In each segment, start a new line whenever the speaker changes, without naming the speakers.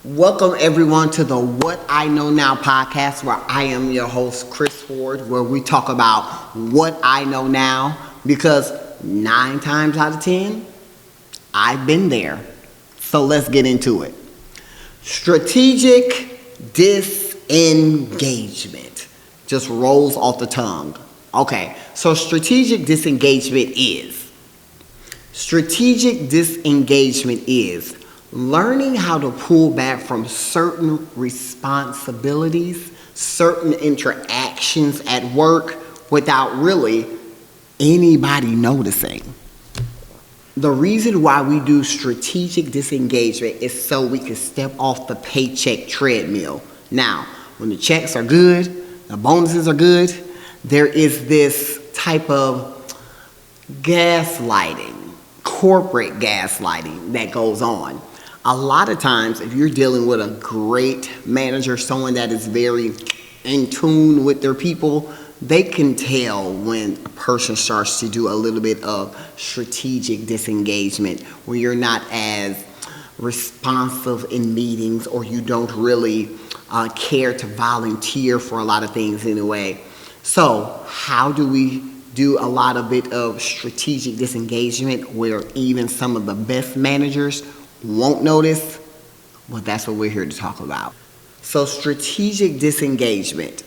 Welcome everyone to the What I Know Now podcast, where I am your host, Chris Ford, where we talk about what I know now, because 9 times out of 10, I've been there. So let's get into it. Strategic disengagement just rolls off the tongue. Okay, so strategic disengagement is learning how to pull back from certain responsibilities, certain interactions at work without really anybody noticing. The reason why we do strategic disengagement is so we can step off the paycheck treadmill. Now, when the checks are good, the bonuses are good, there is this type of gaslighting, corporate gaslighting that goes on. A lot of times, if you're dealing with a great manager, someone that is very in tune with their people, they can tell when a person starts to do a little bit of strategic disengagement, where you're not as responsive in meetings, or you don't really care to volunteer for a lot of things anyway. So how do we do a lot of bit of strategic disengagement where even some of the best managers won't notice? Well, that's what we're here to talk about. So strategic disengagement,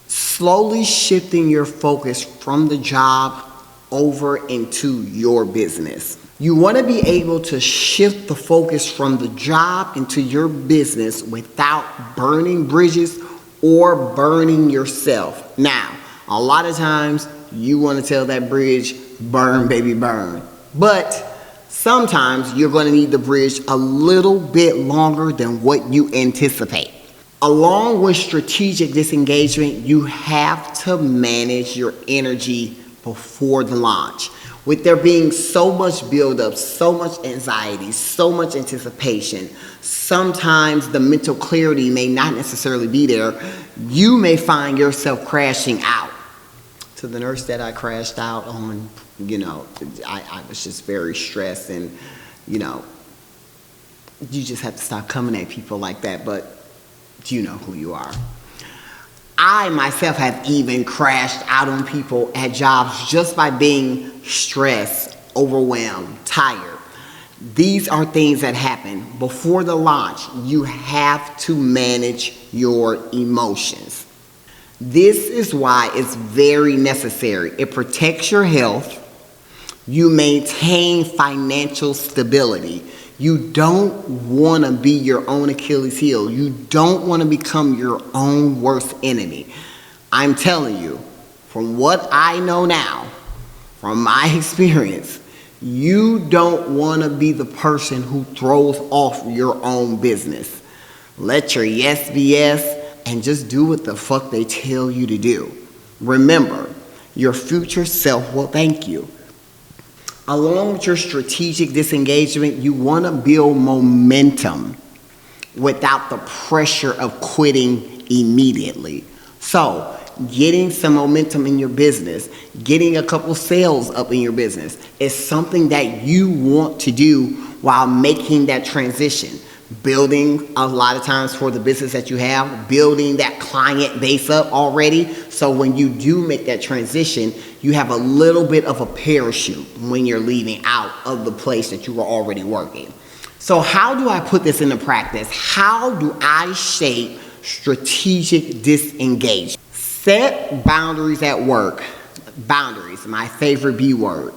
slowly shifting your focus from the job over into your business. You want to be able to shift the focus from the job into your business without burning bridges or burning yourself. Now, a lot of times you want to tell that bridge, burn, baby, burn. But sometimes you're going to need the bridge a little bit longer than what you anticipate. Along with strategic disengagement, you have to manage your energy before the launch. With there being so much buildup, so much anxiety, so much anticipation, sometimes the mental clarity may not necessarily be there. You may find yourself crashing out. To the nurse that I crashed out on, I was just very stressed, and, you just have to stop coming at people like that, but you know who you are. I myself have even crashed out on people at jobs just by being stressed, overwhelmed, tired. These are things that happen. Before the launch, you have to manage your emotions. This is why it's very necessary. It protects your health. You maintain financial stability. You don't want to be your own Achilles heel. You don't want to become your own worst enemy. I'm telling you, from what I know now, from my experience, you don't want to be the person who throws off your own business. Let your yes be yes, and just do what the fuck they tell you to do. Remember, your future self will thank you. Along with your strategic disengagement, you want to build momentum without the pressure of quitting immediately. So, getting some momentum in your business, getting a couple sales up in your business is something that you want to do while making that transition. Building a lot of times for the business that you have, building that client base up already, so when you do make that transition, you have a little bit of a parachute when you're leaving out of the place that you were already working. So how do I put this into practice? How do I shape strategic disengagement? Set boundaries at work. Boundaries, my favorite B word.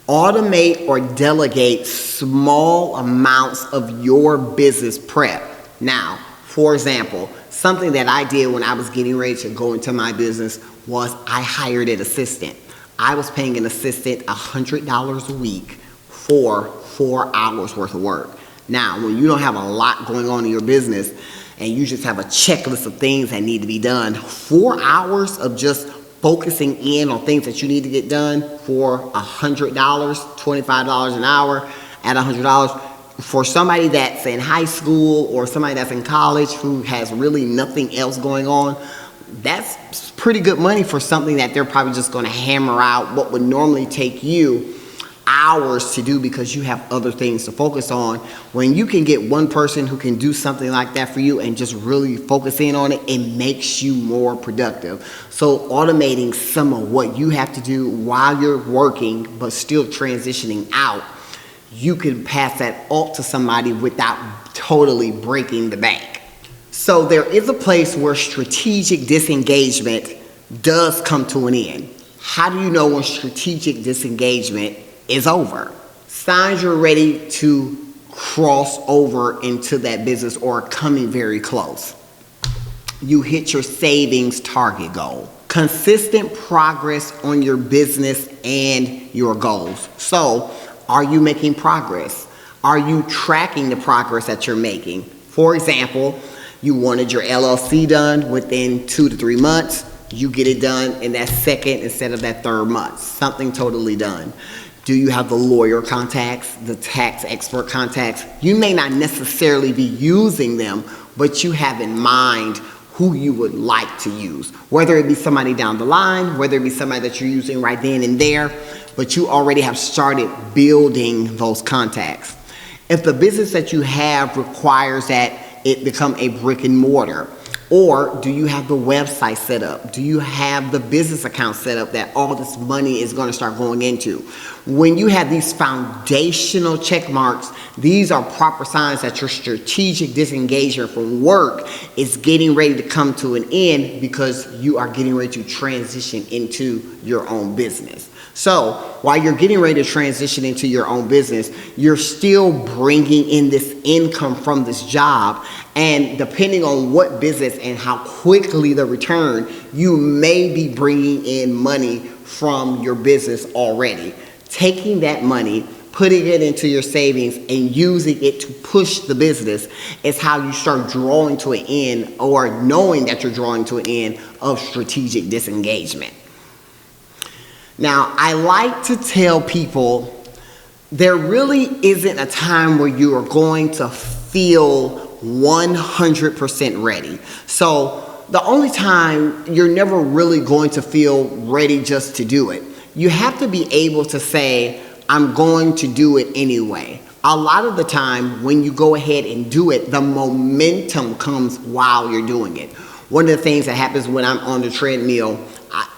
Automate or delegate small amounts of your business prep. Now, for example, something that I did when I was getting ready to go into my business was I hired an assistant. I was paying an assistant $100 a week for 4 hours worth of work. Now, when you don't have a lot going on in your business and you just have a checklist of things that need to be done, 4 hours of just focusing in on things that you need to get done for $100, $25 an hour at $100, for somebody that's in high school or somebody that's in college who has really nothing else going on, that's pretty good money for something that they're probably just going to hammer out what would normally take you hours to do because you have other things to focus on. When you can get one person who can do something like that for you and just really focus in on it, it makes you more productive. So automating some of what you have to do while you're working but still transitioning out, you can pass that off to somebody without totally breaking the bank. So there is a place where strategic disengagement does come to an end. How do you know when strategic disengagement is over? Signs you're ready to cross over into that business or coming very close. You hit your savings target goal. Consistent progress on your business and your goals. So, are you making progress? Are you tracking the progress that you're making? For example, you wanted your LLC done within 2 to 3 months. You get it done in that second instead of that third month. Something totally done. Do you have the lawyer contacts, the tax expert contacts? You may not necessarily be using them, but you have in mind who you would like to use. Whether it be somebody down the line, whether it be somebody that you're using right then and there, but you already have started building those contacts. If the business that you have requires that it become a brick and mortar, or do you have the website set up? Do you have the business account set up that all this money is going to start going into? When you have these foundational check marks, these are proper signs that your strategic disengagement from work is getting ready to come to an end because you are getting ready to transition into your own business. So while you're getting ready to transition into your own business, you're still bringing in this income from this job. And depending on what business and how quickly the return, you may be bringing in money from your business already. Taking that money, putting it into your savings and using it to push the business is how you start drawing to an end, or knowing that you're drawing to an end of strategic disengagement. Now, I like to tell people there really isn't a time where you are going to feel 100% ready. So the only time you're never really going to feel ready just to do it. You have to be able to say, I'm going to do it anyway. A lot of the time when you go ahead and do it, the momentum comes while you're doing it. One of the things that happens when I'm on the treadmill,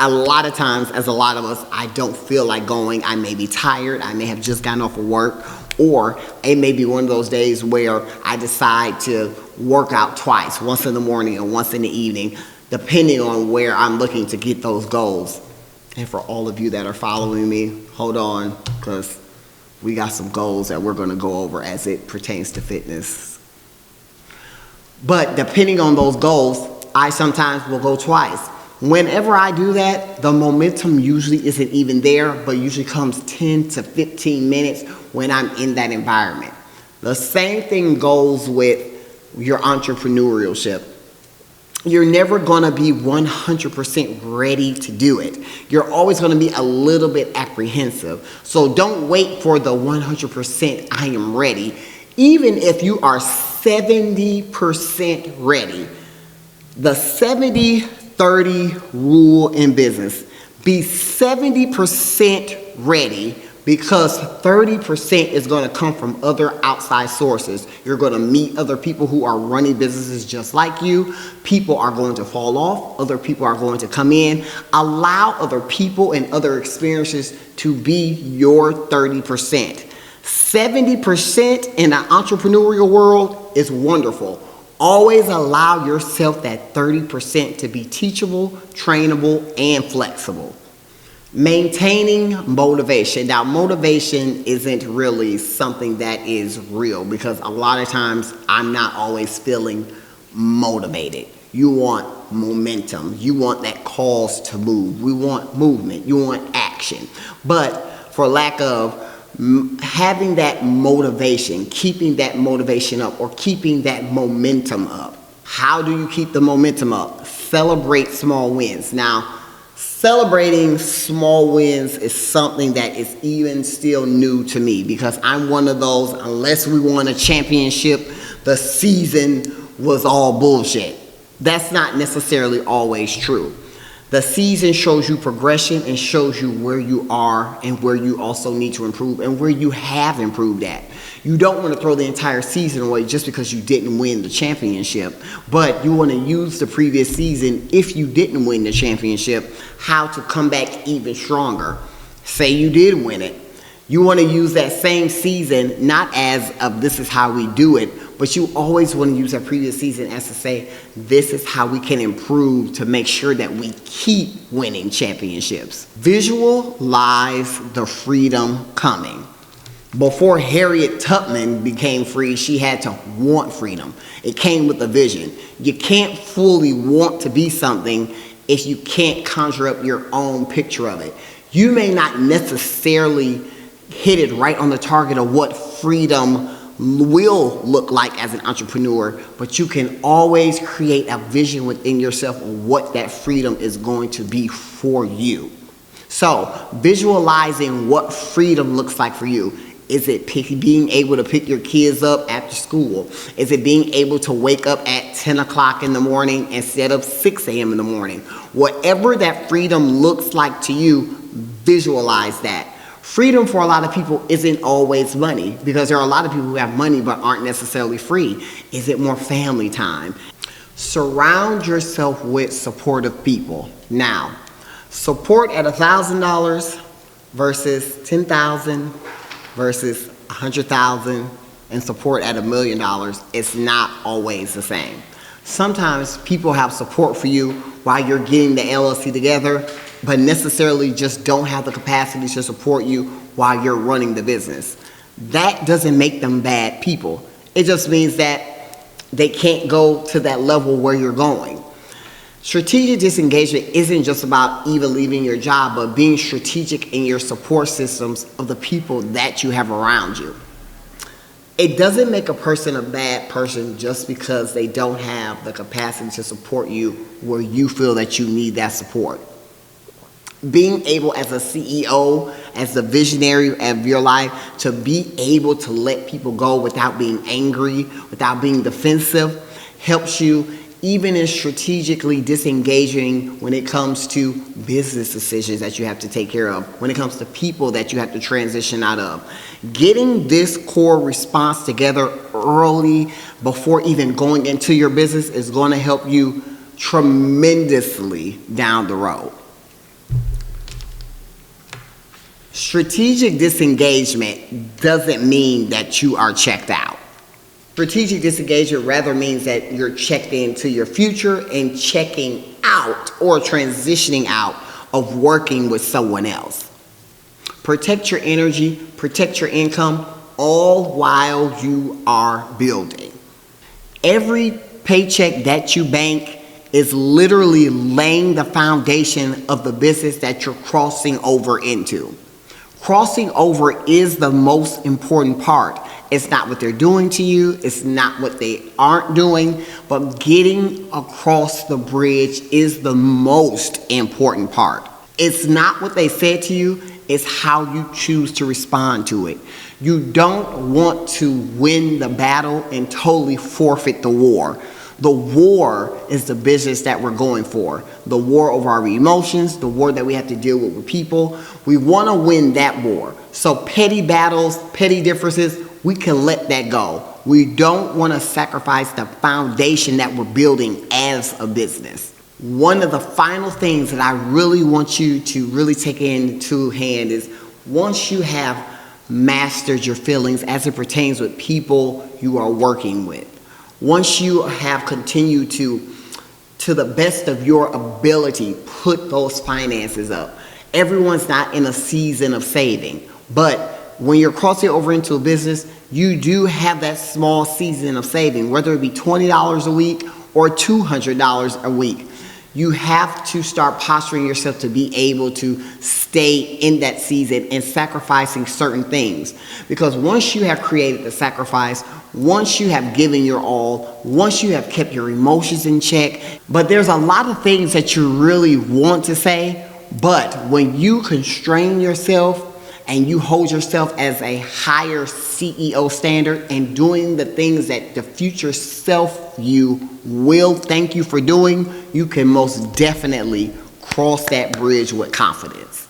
a lot of times, as a lot of us, I don't feel like going. I may be tired. I may have just gotten off of work. Or it may be one of those days where I decide to work out twice, once in the morning and once in the evening, depending on where I'm looking to get those goals. And for all of you that are following me, hold on, because we got some goals that we're going to go over as it pertains to fitness. But depending on those goals, I sometimes will go twice. Whenever I do that, the momentum usually isn't even there, but usually comes 10 to 15 minutes when I'm in that environment. The same thing goes with your entrepreneurship. You're never going to be 100% ready to do it. You're always going to be a little bit apprehensive. So don't wait for the 100% I am ready. Even if you are 70% ready, the 70-30 rule in business. Be 70% ready, because 30% is going to come from other outside sources. You're going to meet other people who are running businesses just like you. People are going to fall off. Other people are going to come in. Allow other people and other experiences to be your 30%. 70% in the entrepreneurial world is wonderful. Always allow yourself that 30% to be teachable, trainable, and flexible. Maintaining motivation. Now, motivation isn't really something that is real, because a lot of times I'm not always feeling motivated. You want momentum. You want that cause to move. We want movement. You want action. But for lack of having that motivation, keeping that motivation up, or keeping that momentum up. How do you keep the momentum up? Celebrate small wins. Now, celebrating small wins is something that is even still new to me, because I'm one of those, unless we won a championship, the season was all bullshit. That's not necessarily always true. The season shows you progression and shows you where you are and where you also need to improve and where you have improved at. You don't want to throw the entire season away just because you didn't win the championship, but you want to use the previous season, if you didn't win the championship, how to come back even stronger. Say you did win it. You want to use that same season not as this is how we do it, but you always want to use that previous season as to say, this is how we can improve to make sure that we keep winning championships. Visualize the freedom coming. Before Harriet Tubman became free, she had to want freedom. It came with a vision. You can't fully want to be something if you can't conjure up your own picture of it. You may not necessarily hit it right on the target of what freedom will look like as an entrepreneur, but you can always create a vision within yourself of what that freedom is going to be for you. So visualizing what freedom looks like for you. Is it being able to pick your kids up after school? Is it being able to wake up at 10 o'clock in the morning instead of 6 a.m. in the morning? Whatever that freedom looks like to you, visualize that. Freedom for a lot of people isn't always money, because there are a lot of people who have money but aren't necessarily free. Is it more family time? Surround yourself with supportive people. Now, support at $1,000 versus $10,000 versus $100,000 and support at $1 million, it's not always the same. Sometimes people have support for you while you're getting the LLC together, but necessarily just don't have the capacity to support you while you're running the business. That doesn't make them bad people. It just means that they can't go to that level where you're going. Strategic disengagement isn't just about even leaving your job, but being strategic in your support systems of the people that you have around you. It doesn't make a person a bad person just because they don't have the capacity to support you where you feel that you need that support. Being able as a CEO, as the visionary of your life, to be able to let people go without being angry, without being defensive, helps you even in strategically disengaging when it comes to business decisions that you have to take care of, when it comes to people that you have to transition out of. Getting this core response together early before even going into your business is going to help you tremendously down the road. Strategic disengagement doesn't mean that you are checked out. Strategic disengagement rather means that you're checked into your future and checking out or transitioning out of working with someone else. Protect your energy, protect your income, all while you are building. Every paycheck that you bank is literally laying the foundation of the business that you're crossing over into. Crossing over is the most important part. It's not what they're doing to you. It's not what they aren't doing. But getting across the bridge is the most important part. It's not what they said to you. It's how you choose to respond to it. You don't want to win the battle and totally forfeit the war. The war is the business that we're going for. The war over our emotions, the war that we have to deal with people. We want to win that war. So petty battles, petty differences, we can let that go. We don't want to sacrifice the foundation that we're building as a business. One of the final things that I really want you to really take into hand is once you have mastered your feelings as it pertains with people you are working with, once you have continued to the best of your ability, put those finances up. Everyone's not in a season of saving, but when you're crossing over into a business, you do have that small season of saving, whether it be $20 a week or $200 a week. You have to start posturing yourself to be able to stay in that season and sacrificing certain things. Because once you have created the sacrifice, once you have given your all, once you have kept your emotions in check, but there's a lot of things that you really want to say, but when you constrain yourself and you hold yourself as a higher CEO standard and doing the things that the future self you will thank you for doing, you can most definitely cross that bridge with confidence.